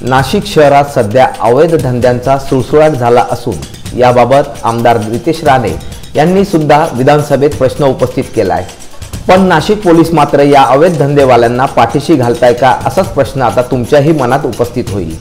नाशिक शहरात सध्या अवैध धंद्यांचा सुळसुळाट झाला असून याबाबत आमदार रितेश राणे यांनी सुद्धा विधानसभेत प्रश्न उपस्थित केला आहे। पण नाशिक पोलीस मात्र या अवैध धंदेवाल्यांना पाठीशी घालताय का असाच प्रश्न आता तुमच्याही मनात उपस्थित होईल।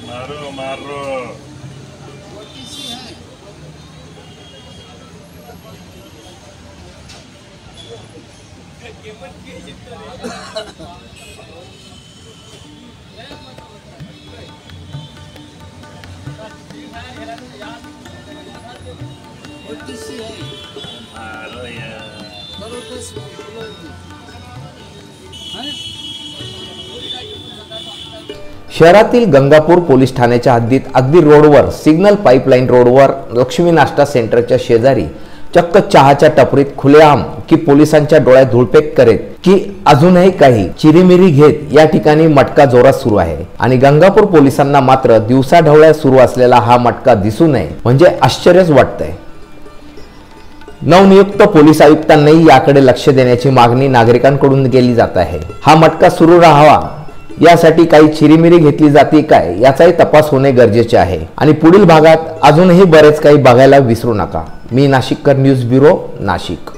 मारो मारो शहरातील गंगापूर पोलीस ठाण्याच्या हद्दीत अगदी रोडवर सिग्नल पाईपलाईन रोडवर लक्ष्मी नाश्ता सेंटरच्या शेजारी चक्क चहाच्या टपरीत खुलेआम की पोलिसांच्या डोळ्यात धुळपेक करीत की अजूनही काही चिरीमिरी घेत या ठिकाणी मटका जोरात सुरू आहे। आणि गंगापूर पोलिसांना मात्र दिवसाढवळ्या सुरू असलेला हा मटका दिसू नये म्हणजे आश्चर्यच वाटतंय। नवनियुक्त पोलीस आयुक्तांनाही याकडे लक्ष देण्याची मागणी नागरिकांकडून केली जात आहे। हा मटका सुरू राहावा यासाठी काही चिरीमिरी घेतली जाते काय याचाही तपास होणे गरजेचे आहे। आणि पुढील भागात अजूनही बरेच काही बघायला विसरू नका। मी नाशिककर न्यूज ब्युरो नाशिक।